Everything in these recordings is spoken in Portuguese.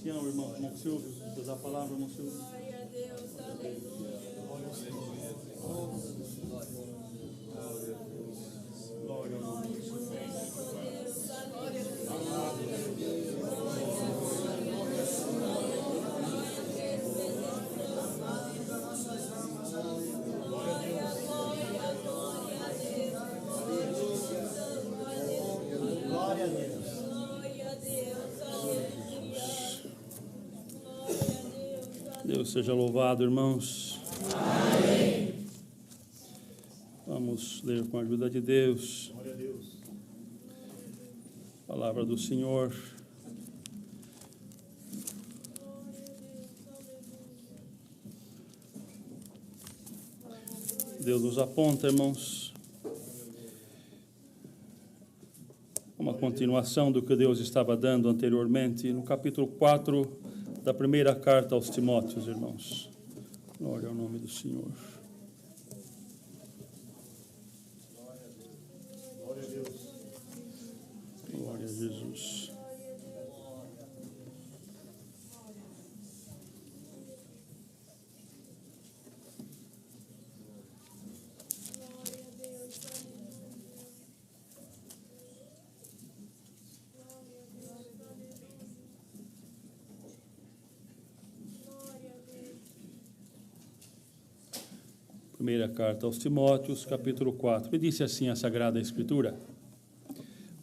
ancião, irmão Silvio, você dá a palavra, irmão Silvio. Glória a Deus, aleluia. Glória ao nome do Senhor. Glória a Deus. Deus seja louvado, irmãos. Amém. Vamos ler com a ajuda de Deus. Glória a Deus. Palavra do Senhor. Deus nos aponta, irmãos, uma continuação do que Deus estava dando anteriormente, no capítulo 4 da primeira carta aos Timóteos, irmãos. Glória ao nome do Senhor. Glória a Deus. Glória a Jesus. Primeira carta aos Timóteos, capítulo 4. E disse assim a Sagrada Escritura: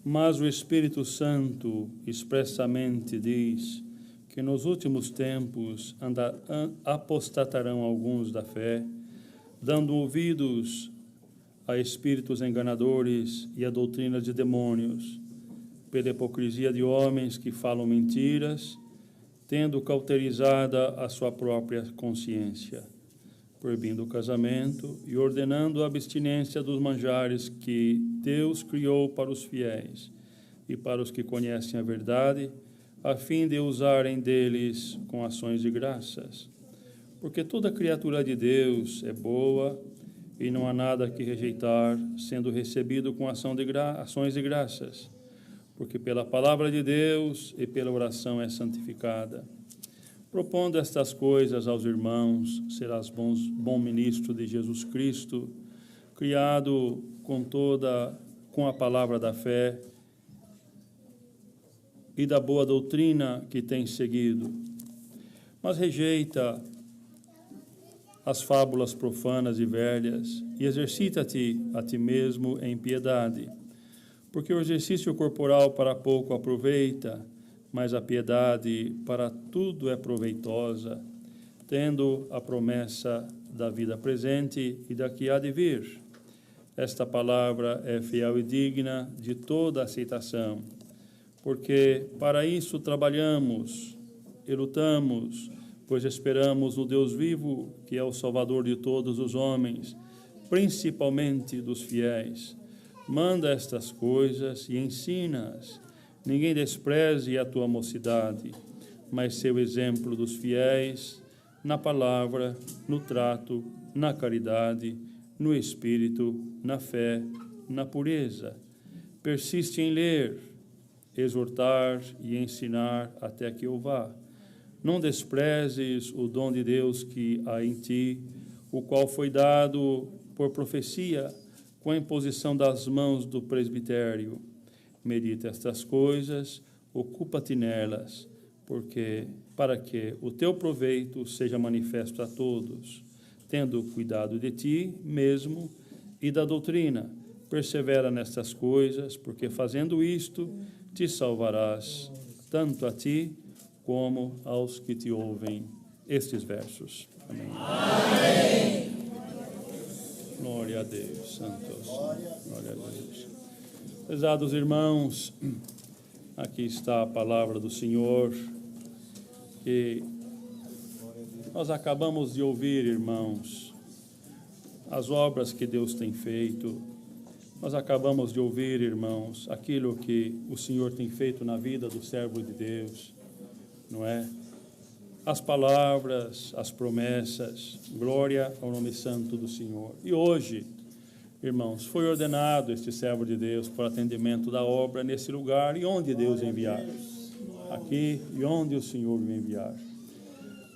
Mas o Espírito Santo expressamente diz que nos últimos tempos apostatarão alguns da fé, dando ouvidos a espíritos enganadores e a doutrina de demônios, pela hipocrisia de homens que falam mentiras, tendo cauterizada a sua própria consciência, proibindo o casamento e ordenando a abstinência dos manjares que Deus criou para os fiéis e para os que conhecem a verdade, a fim de usarem deles com ações de graças. Porque toda criatura de Deus é boa e não há nada que rejeitar, sendo recebido com ações de graças, porque pela palavra de Deus e pela oração é santificada. Propondo estas coisas aos irmãos, serás bom ministro de Jesus Cristo, criado com a palavra da fé e da boa doutrina que tens seguido. Mas rejeita as fábulas profanas e velhas e exercita-te a ti mesmo em piedade, porque o exercício corporal para pouco aproveita, mas a piedade para tudo é proveitosa, tendo a promessa da vida presente e da que há de vir. Esta palavra é fiel e digna de toda aceitação, porque para isso trabalhamos e lutamos, pois esperamos no Deus vivo, que é o Salvador de todos os homens, principalmente dos fiéis. Manda estas coisas e ensina-as. Ninguém despreze a tua mocidade, mas seu exemplo dos fiéis, na palavra, no trato, na caridade, no espírito, na fé, na pureza. Persiste em ler, exortar e ensinar até que eu vá. Não desprezes o dom de Deus que há em ti, o qual foi dado por profecia, com a imposição das mãos do presbitério. Medita estas coisas, ocupa-te nelas, para que o teu proveito seja manifesto a todos, tendo cuidado de ti mesmo e da doutrina. Persevera nestas coisas, porque fazendo isto te salvarás, tanto a ti como aos que te ouvem. Estes versos. Amém. Amém. Glória a Deus, santos. Glória a Deus. Prezados irmãos, aqui está a palavra do Senhor, que nós acabamos de ouvir, irmãos, as obras que Deus tem feito. Nós acabamos de ouvir, irmãos, aquilo que o Senhor tem feito na vida do servo de Deus, não é? As palavras, as promessas, glória ao nome santo do Senhor. E hoje, irmãos, foi ordenado este servo de Deus para atendimento da obra nesse lugar e onde Deus enviar. aqui e onde o Senhor me enviar.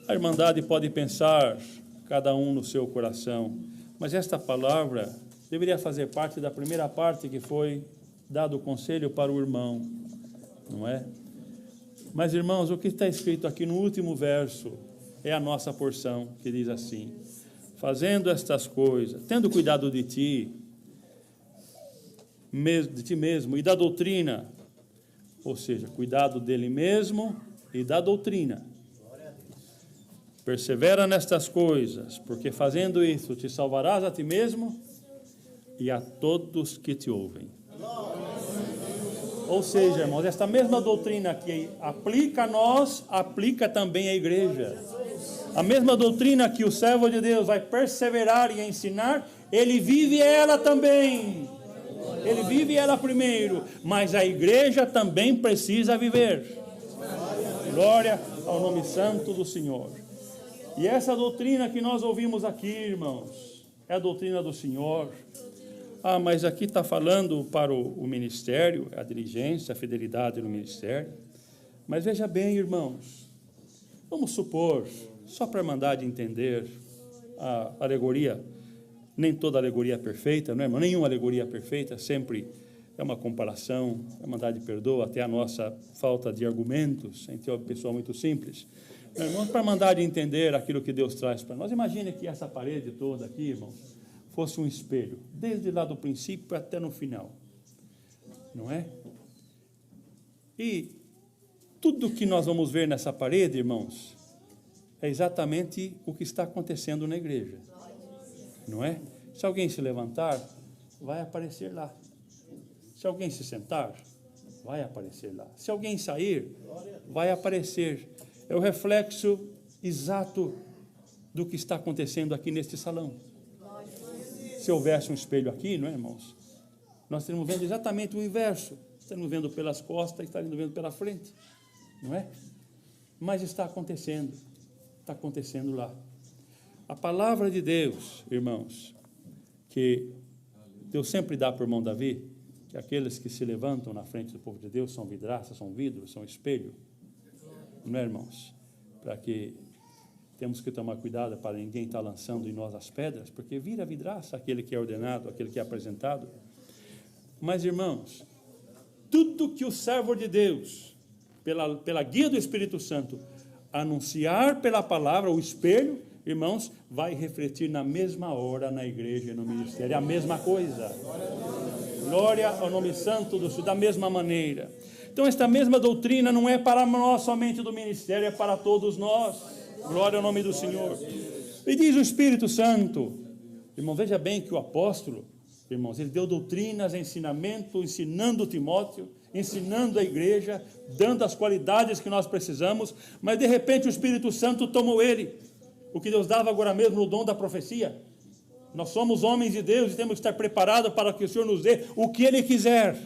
A Irmandade pode pensar, cada um no seu coração, mas esta palavra deveria fazer parte da primeira parte que foi dado o conselho para o irmão, não é? Mas, irmãos, o que está escrito aqui no último verso é a nossa porção, que diz assim: fazendo estas coisas, tendo cuidado de ti mesmo e da doutrina, ou seja, cuidado dele mesmo e da doutrina. Persevera nestas coisas, porque fazendo isso te salvarás a ti mesmo e a todos que te ouvem. Ou seja, irmãos, esta mesma doutrina que aplica a nós, aplica também à igreja. A mesma doutrina que o servo de Deus vai perseverar e ensinar, ele vive ela também. Ele vive ela primeiro, mas a igreja também precisa viver. Glória ao nome santo do Senhor. E essa doutrina que nós ouvimos aqui, irmãos, é a doutrina do Senhor. Ah, mas aqui está falando para o ministério, a diligência, a fidelidade no ministério. Mas veja bem, irmãos, vamos supor, só para a Irmandade entender a alegoria, nem toda alegoria é perfeita, não é, irmão? Nenhuma alegoria é perfeita, sempre é uma comparação. A Irmandade perdoa até a nossa falta de argumentos, a gente é uma pessoa muito simples. Meu irmão, para a Irmandade entender aquilo que Deus traz para nós, imagine que essa parede toda aqui, irmãos, fosse um espelho, desde lá do princípio até no final, não é? E tudo que nós vamos ver nessa parede, irmãos, é exatamente o que está acontecendo na igreja, não é? Se alguém se levantar, vai aparecer lá. Se alguém se sentar, vai aparecer lá. Se alguém sair, vai aparecer. É o reflexo exato do que está acontecendo aqui neste salão. Se houvesse um espelho aqui, não é, irmãos? Nós estaríamos vendo exatamente o inverso. Estaríamos vendo pelas costas e estaríamos vendo pela frente, não é? Mas está acontecendo lá. A palavra de Deus, irmãos, que Deus sempre dá para o irmão Davi, que aqueles que se levantam na frente do povo de Deus são vidraças, são vidros, são espelho, não é, irmãos? Para que temos que tomar cuidado para ninguém estar lançando em nós as pedras, porque vira vidraça aquele que é ordenado, aquele que é apresentado. Mas, irmãos, tudo que o servo de Deus, pela guia do Espírito Santo, anunciar pela palavra, o espelho, irmãos, vai refletir na mesma hora na igreja e no ministério, é a mesma coisa. Glória ao nome santo do Senhor, da mesma maneira. Então, esta mesma doutrina não é para nós somente do ministério, é para todos nós. Glória ao nome do Senhor. E diz o Espírito Santo, irmão, veja bem que o apóstolo, irmãos, ele deu doutrinas, ensinamento, ensinando Timóteo, ensinando a igreja, dando as qualidades que nós precisamos, mas de repente o Espírito Santo tomou ele, o que Deus dava agora mesmo no dom da profecia. Nós somos homens de Deus e temos que estar preparados para que o Senhor nos dê o que Ele quiser,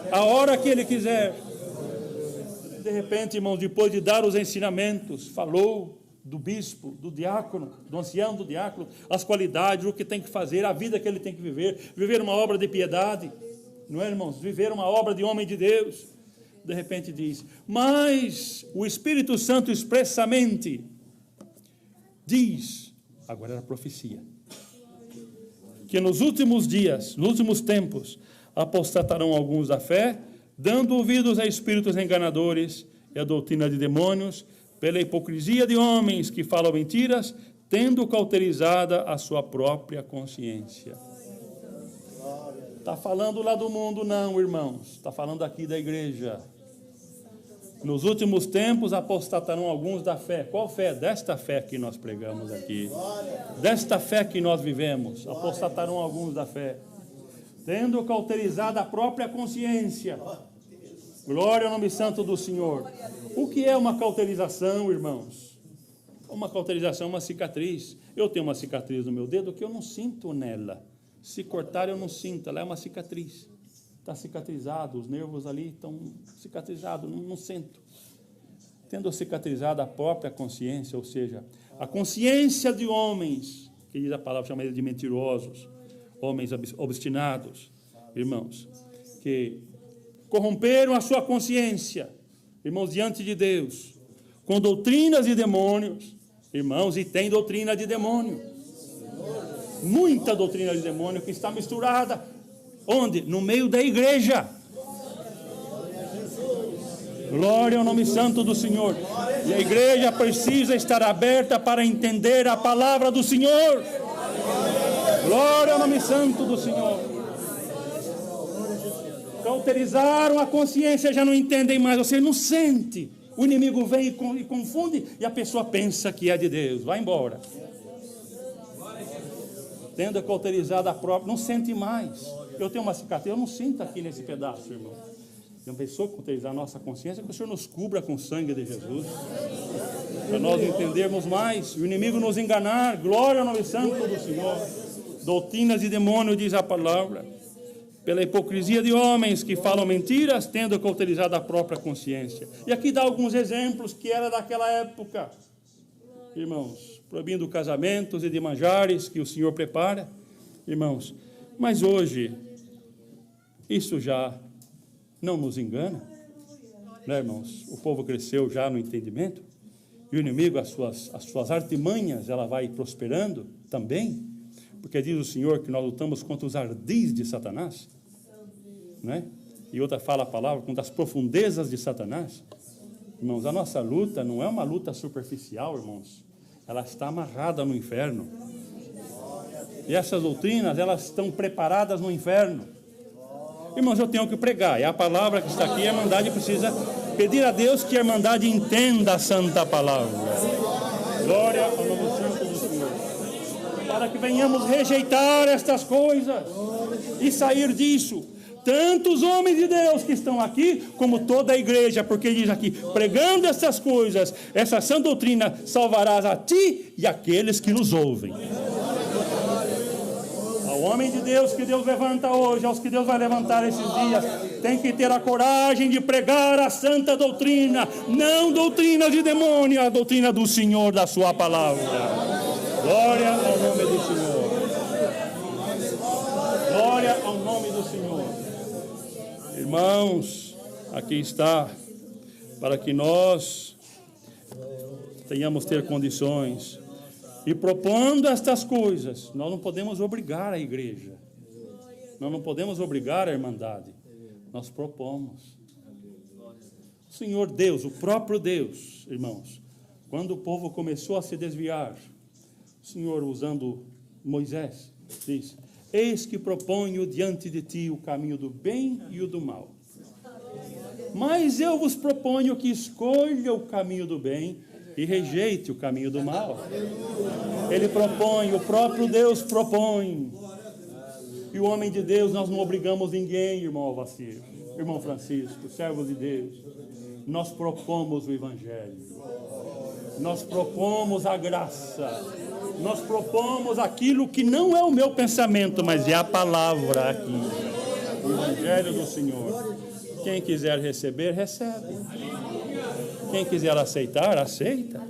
a hora que Ele quiser. De repente, irmãos, depois de dar os ensinamentos, falou do bispo, do diácono, do ancião, do diácono, as qualidades, o que tem que fazer, a vida que ele tem que viver uma obra de piedade, não é, irmãos? Viver uma obra de homem de Deus. De repente diz, mas o Espírito Santo expressamente diz, agora era profecia, que nos últimos dias, nos últimos tempos, apostatarão alguns da fé, dando ouvidos a espíritos enganadores e a doutrina de demônios, pela hipocrisia de homens que falam mentiras, tendo cauterizada a sua própria consciência. Está falando lá do mundo, não, irmãos. Está falando aqui da igreja. Nos últimos tempos apostatarão alguns da fé. Qual fé? Desta fé que nós pregamos aqui. Desta fé que nós vivemos. Apostatarão alguns da fé. Tendo cauterizada a própria consciência. Glória ao nome santo do Senhor. O que é uma cauterização, irmãos? Uma cauterização é uma cicatriz. Eu tenho uma cicatriz no meu dedo que eu não sinto nela. Se cortar, eu não sinto. Ela é uma cicatriz. Está cicatrizado. Os nervos ali estão cicatrizados. Não sinto. Tendo cicatrizado a própria consciência, ou seja, a consciência de homens, que diz a palavra, chama ele de mentirosos, homens obstinados, irmãos, que corromperam a sua consciência, irmãos, diante de Deus, com doutrinas de demônios, irmãos, e tem doutrina de demônio. Muita doutrina de demônio que está misturada. Onde? No meio da igreja. Glória ao nome santo do Senhor. E a igreja precisa estar aberta para entender a palavra do Senhor. Glória ao nome santo do Senhor. Cauterizaram a consciência, já não entendem mais, você não sente. O inimigo vem e confunde, e a pessoa pensa que é de Deus. Vai embora. Tendo cauterizado a própria, não sente mais. Eu tenho uma cicatriz, eu não sinto aqui nesse pedaço, irmão. Uma pessoa cauterizar a nossa consciência, que o Senhor nos cubra com o sangue de Jesus. Para nós entendermos mais, o inimigo nos enganar. Glória ao nome santo do Senhor. Doutrinas de demônio, diz a palavra. Pela hipocrisia de homens que falam mentiras, tendo cauterizado a própria consciência. E aqui dá alguns exemplos que era daquela época. Irmãos, proibindo casamentos e de manjares que o Senhor prepara. Irmãos, mas hoje, isso já não nos engana. Né, irmãos? O povo cresceu já no entendimento. E o inimigo, as suas artimanhas, ela vai prosperando também. Porque diz o Senhor que nós lutamos contra os ardis de Satanás. Né? E outra fala a palavra contra as profundezas de Satanás. Irmãos, a nossa luta não é uma luta superficial, irmãos. Ela está amarrada no inferno. E essas doutrinas, elas estão preparadas no inferno. Irmãos, eu tenho que pregar. E a palavra que está aqui, a Irmandade precisa pedir a Deus que a Irmandade entenda a santa palavra. Glória ao nome santo do Senhor. Para que venhamos rejeitar estas coisas e sair disso. Tanto os homens de Deus que estão aqui, como toda a igreja, porque diz aqui, pregando essas coisas, essa sã doutrina, salvarás a ti e aqueles que nos ouvem. Ao homem de Deus que Deus levanta hoje, aos que Deus vai levantar esses dias, tem que ter a coragem de pregar a santa doutrina, não doutrina de demônio, a doutrina do Senhor, da sua palavra. Glória ao nome do Senhor. Glória ao nome do Senhor. Irmãos, aqui está, para que nós tenhamos ter condições. E propondo estas coisas, nós não podemos obrigar a igreja. Nós não podemos obrigar a Irmandade. Nós propomos. O Senhor Deus, o próprio Deus, irmãos, quando o povo começou a se desviar, o Senhor, usando Moisés, diz: eis que proponho diante de ti o caminho do bem e o do mal. Mas eu vos proponho que escolha o caminho do bem e rejeite o caminho do mal. Ele propõe, o próprio Deus propõe. E o homem de Deus, nós não obrigamos ninguém, irmão Alvacir, irmão Francisco, servos de Deus. Nós propomos o Evangelho. Nós propomos a graça. Nós propomos aquilo que não é o meu pensamento, mas é a palavra aqui. O Evangelho do Senhor. Quem quiser receber, recebe. Quem quiser aceitar, aceita.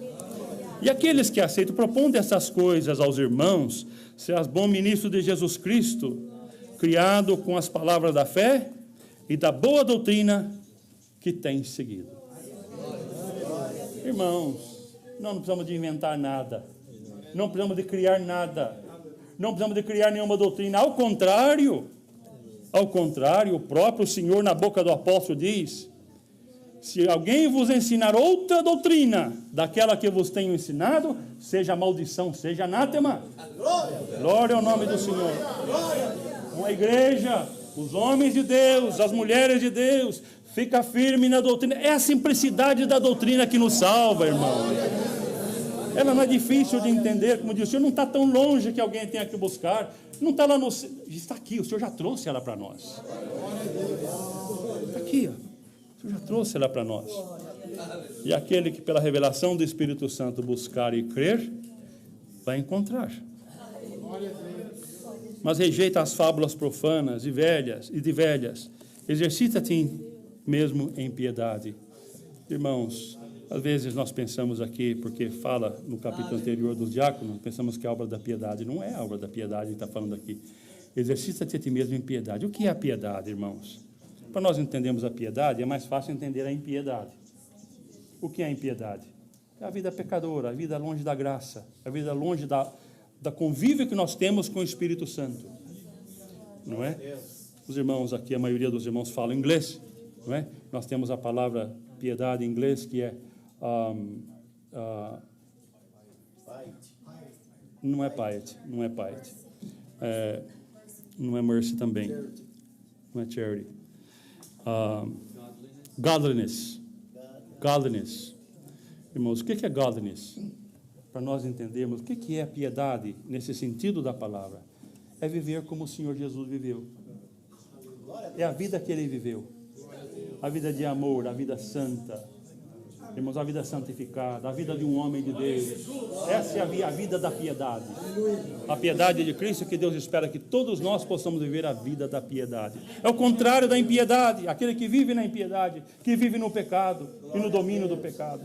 E aqueles que aceitam, propondo essas coisas aos irmãos, serás bom ministro de Jesus Cristo, criado com as palavras da fé e da boa doutrina que tem seguido. Irmãos, nós não precisamos de inventar nada. Não precisamos de criar nada. Não precisamos de criar nenhuma doutrina. Ao contrário, o próprio Senhor, na boca do apóstolo, diz: se alguém vos ensinar outra doutrina daquela que vos tenho ensinado, seja maldição, seja anátema. Glória ao nome do Senhor. Uma igreja, os homens de Deus, as mulheres de Deus, fica firme na doutrina. É a simplicidade da doutrina que nos salva, irmão. Ela não é difícil de entender, como diz o Senhor, não está tão longe que alguém tenha que buscar. Não está lá no... Está aqui, o Senhor já trouxe ela para nós. Está aqui, ó. O Senhor já trouxe ela para nós. E aquele que pela revelação do Espírito Santo buscar e crer, vai encontrar. Mas rejeita as fábulas profanas e de velhas. Exercita-te mesmo em piedade. Irmãos, às vezes nós pensamos aqui, porque fala no capítulo anterior dos diáconos, pensamos que é a obra da piedade. Não é a obra da piedade que está falando aqui. Exercita-te a ti mesmo em piedade. O que é a piedade, irmãos? Para nós entendermos a piedade, é mais fácil entender a impiedade. O que é impiedade? É a vida pecadora, a vida longe da graça, a vida longe da convívio que nós temos com o Espírito Santo. Não é? Os irmãos aqui, a maioria dos irmãos falam inglês, não é? Nós temos a palavra piedade em inglês, que é não é piety, não é piety, não é mercy também, não é charity, godliness. Irmãos, o que é godliness? Para nós entendermos o que é piedade nesse sentido da palavra, é viver como o Senhor Jesus viveu. É a vida que Ele viveu, a vida de amor, a vida santa, irmãos, a vida santificada, a vida de um homem de Deus. Essa é a vida da piedade. A piedade de Cristo, que Deus espera que todos nós possamos viver a vida da piedade. É o contrário da impiedade, aquele que vive na impiedade, que vive no pecado e no domínio do pecado.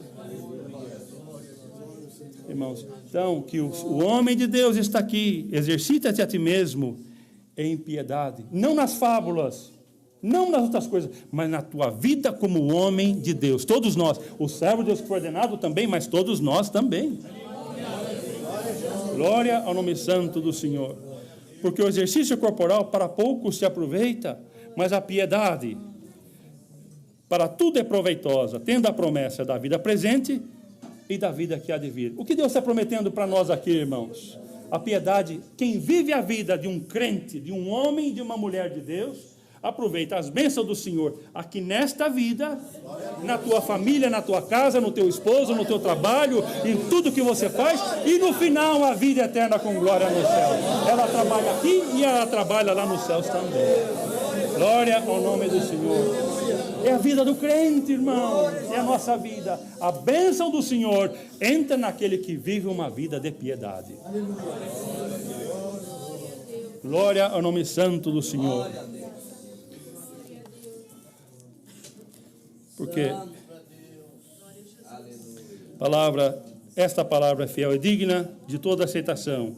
Irmãos, então, que o homem de Deus está aqui, exercita-te a ti mesmo em piedade, não nas fábulas, não nas outras coisas, mas na tua vida como homem de Deus. Todos nós, o servo de Deus que foi ordenado também, mas todos nós também. Glória ao nome santo do Senhor. Porque o exercício corporal para pouco se aproveita, mas a piedade para tudo é proveitosa, tendo a promessa da vida presente e da vida que há de vir. O que Deus está prometendo para nós aqui, irmãos? A piedade, quem vive a vida de um crente, de um homem e de uma mulher de Deus, aproveita as bênçãos do Senhor aqui nesta vida, na tua família, na tua casa, no teu esposo, no teu trabalho, em tudo que você faz, e no final a vida eterna com glória no céu. Ela trabalha aqui e ela trabalha lá nos céus também. Glória ao nome do Senhor. É a vida do crente, irmão, é a nossa vida. A bênção do Senhor entra naquele que vive uma vida de piedade. Glória ao nome santo do Senhor. Porque esta palavra é fiel e digna de toda aceitação.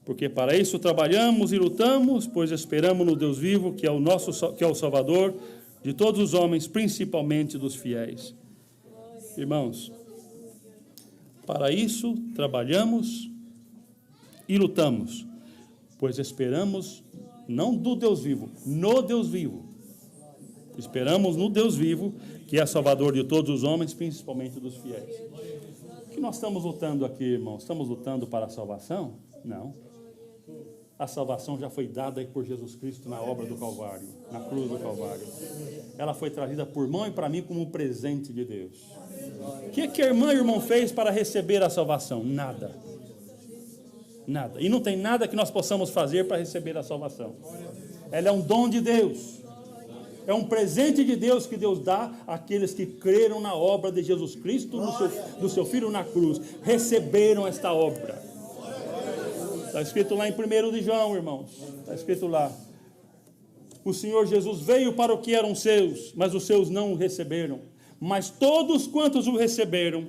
Porque para isso trabalhamos e lutamos, pois esperamos no Deus vivo, que é o Salvador de todos os homens, principalmente dos fiéis. Irmãos, para isso trabalhamos e lutamos, pois esperamos não do Deus vivo, no Deus vivo. Esperamos no Deus vivo, que é Salvador de todos os homens, principalmente dos fiéis. O que nós estamos lutando aqui, irmãos? Estamos lutando para a salvação? Não. A salvação já foi dada por Jesus Cristo na obra do Calvário, na cruz do Calvário. Ela foi trazida por mão e para mim como um presente de Deus. O que a irmã e o irmão fez para receber a salvação? Nada. Nada. E não tem nada que nós possamos fazer para receber a salvação. Ela é um dom de Deus. É um presente de Deus que Deus dá àqueles que creram na obra de Jesus Cristo, do seu Filho na cruz. Receberam esta obra. Está escrito lá em 1 de João, irmãos. Está escrito lá. O Senhor Jesus veio para o que eram seus, mas os seus não o receberam. Mas todos quantos o receberam,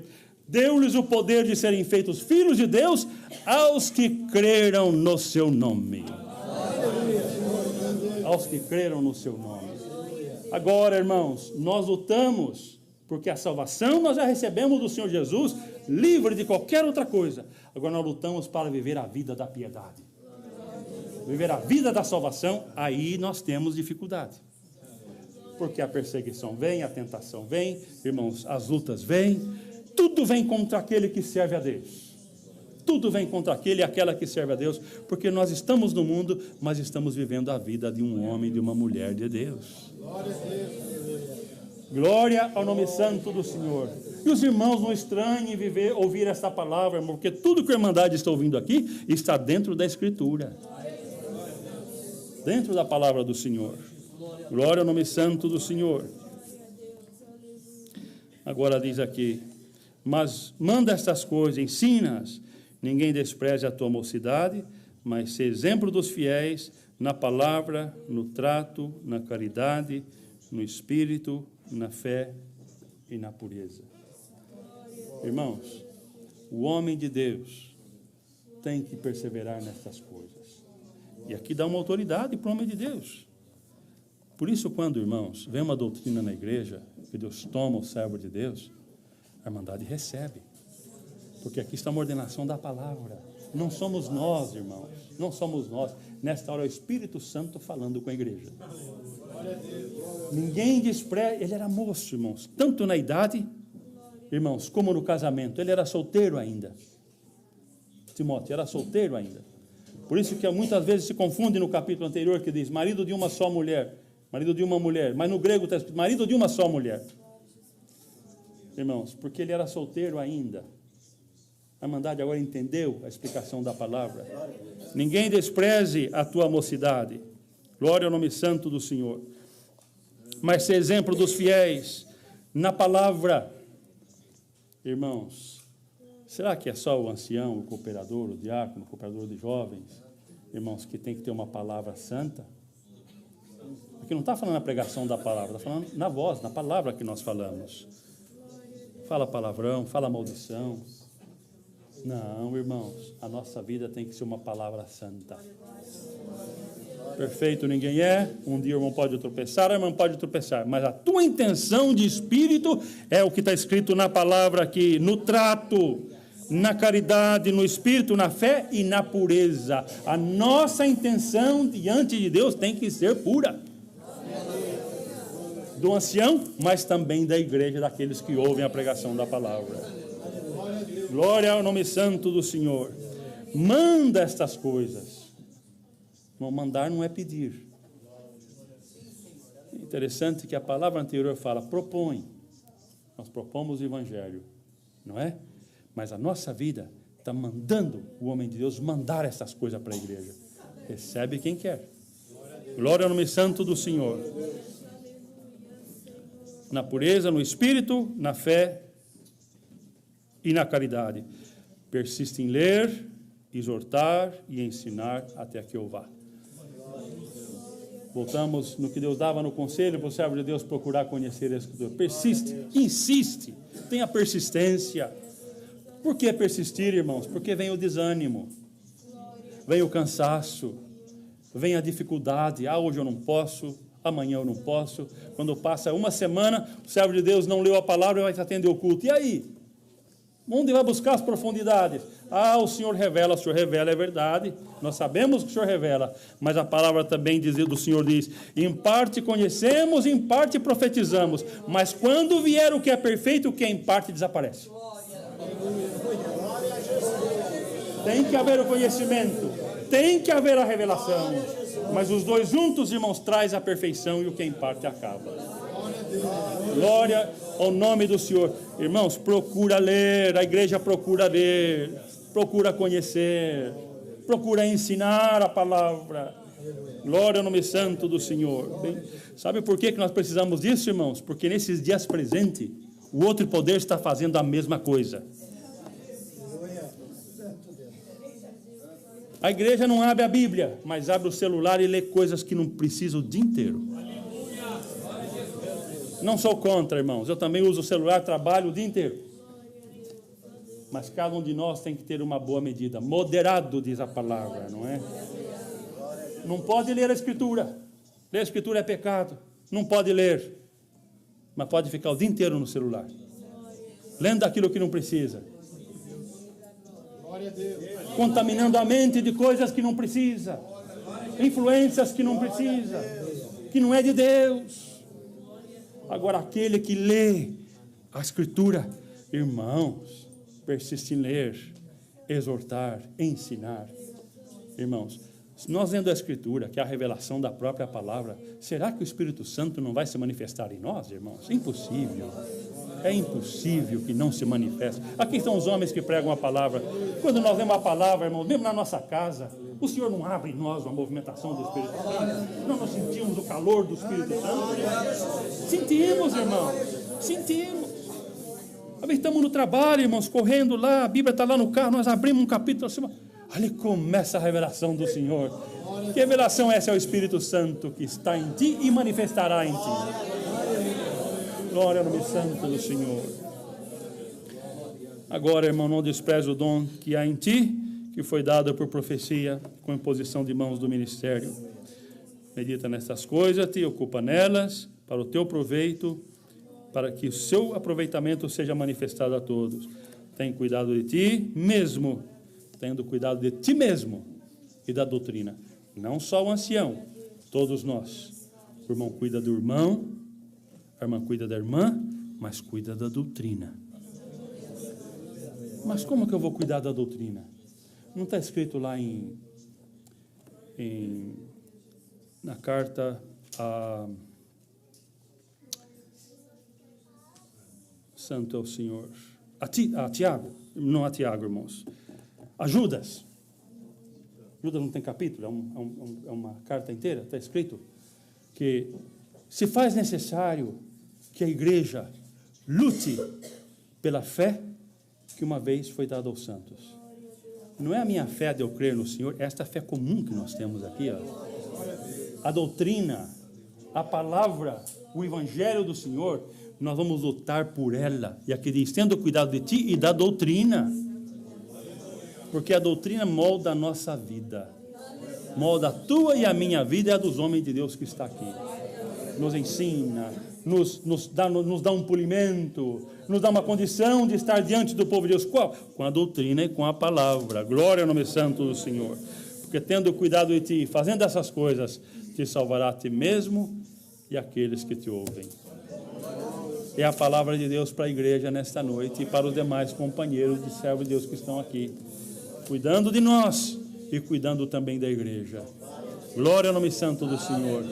deu-lhes o poder de serem feitos filhos de Deus aos que creram no seu nome. Aos que creram no seu nome. Agora, irmãos, nós lutamos, porque a salvação nós já recebemos do Senhor Jesus, livre de qualquer outra coisa. Agora nós lutamos para viver a vida da piedade. Viver a vida da salvação, aí nós temos dificuldade. Porque a perseguição vem, a tentação vem, irmãos, as lutas vêm, tudo vem contra aquele que serve a Deus. Tudo vem contra aquele e aquela que serve a Deus, porque nós estamos no mundo, mas estamos vivendo a vida de um homem e de uma mulher de Deus. Glória ao nome santo do Senhor. E os irmãos não estranhem ouvir esta palavra, porque tudo que a Irmandade está ouvindo aqui está dentro da Escritura. Dentro da palavra do Senhor. Glória ao nome santo do Senhor. Agora diz aqui, mas manda estas coisas, ensina-as. Ninguém despreze a tua mocidade, mas se exemplo dos fiéis na palavra, no trato, na caridade, no espírito, na fé e na pureza. Irmãos, o homem de Deus tem que perseverar nessas coisas. E aqui dá uma autoridade para o homem de Deus. Por isso, quando, irmãos, vem uma doutrina na igreja, que Deus toma o servo de Deus, A Irmandade recebe. Porque aqui está uma ordenação da palavra. Não somos nós, irmãos. Não somos nós. Nesta hora é o Espírito Santo falando com a igreja. Ninguém despreza. Ele era moço, irmãos. Tanto na idade, irmãos, como no casamento. Ele era solteiro ainda. Timóteo era solteiro ainda. Por isso que muitas vezes se confunde no capítulo anterior que diz marido de uma só mulher. Marido de uma mulher. Mas no grego está escrito marido de uma só mulher. Irmãos, porque ele era solteiro ainda. A Irmandade agora entendeu a explicação da palavra. Ninguém despreze a tua mocidade. Glória ao nome santo do Senhor. Mas ser exemplo dos fiéis na palavra. Irmãos, será que é só o ancião, o cooperador, o diácono, o cooperador de jovens, irmãos, que tem que ter uma palavra santa? Aqui não está falando na pregação da palavra, está falando na voz, na palavra que nós falamos. Fala palavrão, fala maldição. Não, irmãos, a nossa vida tem que ser uma palavra santa. Perfeito ninguém é, um dia o irmão pode tropeçar, a irmã pode tropeçar, mas a tua intenção de espírito é o que está escrito na palavra aqui, no trato, na caridade, no espírito, na fé e na pureza. A nossa intenção diante de Deus tem que ser pura. Do ancião, mas também da igreja, daqueles que ouvem a pregação da palavra. Glória ao nome santo do Senhor. Manda estas coisas. Não, mandar não é pedir. Interessante que a palavra anterior fala, propõe. Nós propomos o evangelho, não é? Mas a nossa vida está mandando o homem de Deus mandar essas coisas para a igreja. Recebe quem quer. Glória ao nome santo do Senhor. Na pureza, no espírito, na fé e na caridade. Persiste em ler, exortar e ensinar até que eu vá. Voltamos no que Deus dava no conselho para o servo de Deus procurar conhecer a Escritura. Persiste, insiste, tenha persistência. Por que persistir, irmãos? Porque vem o desânimo, vem o cansaço, vem a dificuldade. Hoje eu não posso, amanhã eu não posso. Quando passa uma semana, o servo de Deus não leu a palavra e vai atender o culto. E aí? Onde vai buscar as profundidades? O Senhor revela, é verdade. Nós sabemos que o Senhor revela, mas a palavra também do Senhor diz, em parte conhecemos, em parte profetizamos, mas quando vier o que é perfeito, o que é em parte desaparece. Tem que haver o conhecimento, tem que haver a revelação, mas os dois juntos, irmãos, traz a perfeição e o que é em parte acaba. Glória ao nome do Senhor. Irmãos, procura ler, a igreja procura ler, procura conhecer, procura ensinar a palavra. Glória ao nome santo do Senhor. Bem, sabe por que nós precisamos disso, irmãos? Porque nesses dias presentes, o outro poder está fazendo a mesma coisa. A igreja não abre a Bíblia, mas abre o celular e lê coisas que não precisa o dia inteiro. Não sou contra, irmãos. Eu também uso o celular, trabalho o dia inteiro. Mas cada um de nós tem que ter uma boa medida. Moderado, diz a palavra, não é? Não pode ler a Escritura. Ler a Escritura é pecado. Não pode ler. Mas pode ficar o dia inteiro no celular, lendo aquilo que não precisa. Contaminando a mente de coisas que não precisa. Influências que não precisa. Que não é de Deus. Agora, aquele que lê a Escritura, irmãos, persiste em ler, exortar, ensinar. Irmãos, se nós lendo a Escritura, que é a revelação da própria palavra, será que o Espírito Santo não vai se manifestar em nós, irmãos? É impossível. É impossível que não se manifeste. Aqui estão os homens que pregam a palavra. Quando nós lemos a palavra, irmão, mesmo na nossa casa, o Senhor não abre em nós uma movimentação do Espírito Santo. Não nós sentimos o calor do Espírito Santo. Sentimos, irmão. Sentimos. Estamos no trabalho, irmãos, correndo lá, a Bíblia está lá no carro, nós abrimos um capítulo assim, ali começa a revelação do Senhor. Que revelação essa? É o Espírito Santo que está em ti e manifestará em ti. Glória ao nome santo do Senhor. Agora, irmão, não despreze o dom que há em ti, que foi dado por profecia, com imposição de mãos do ministério. Medita nessas coisas, te ocupa nelas, para o teu proveito para que o seu aproveitamento seja manifestado a todos. Tem cuidado de ti mesmo, tendo cuidado de ti mesmo e da doutrina. Não só o ancião, todos nós. O irmão cuida do irmão, a irmã cuida da irmã, mas cuida da doutrina. Mas como que eu vou cuidar da doutrina? Não está escrito lá na carta a Santo é o Senhor, a Tiago, não a Tiago, irmãos, a Judas. Judas não tem capítulo, é uma carta inteira, está escrito que se faz necessário que a igreja lute pela fé que uma vez foi dada aos santos. Não é a minha fé de eu crer no Senhor, é esta fé comum que nós temos aqui, ó. A doutrina, a palavra, o evangelho do Senhor, nós vamos lutar por ela. E aqui diz, tendo cuidado de ti e da doutrina. Porque a doutrina molda a nossa vida. Molda a tua e a minha vida e a dos homens de Deus que está aqui. Nos ensina, nos dá um polimento, nos dá uma condição de estar diante do povo de Deus. Qual? Com a doutrina e com a palavra. Glória ao nome santo do Senhor. Porque tendo cuidado de ti, fazendo essas coisas, te salvará a ti mesmo e aqueles que te ouvem. É a palavra de Deus para a igreja nesta noite e para os demais companheiros de servos de Deus que estão aqui, cuidando de nós e cuidando também da igreja. Glória ao nome santo do Senhor.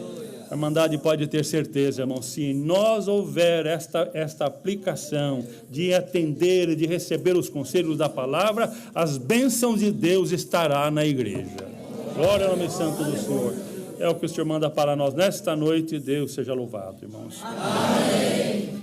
A Irmandade pode ter certeza, irmão, se nós houver esta aplicação de atender e de receber os conselhos da palavra, as bênçãos de Deus estará na igreja. Glória ao nome santo do Senhor. É o que o Senhor manda para nós nesta noite. Deus seja louvado, irmãos. Amém.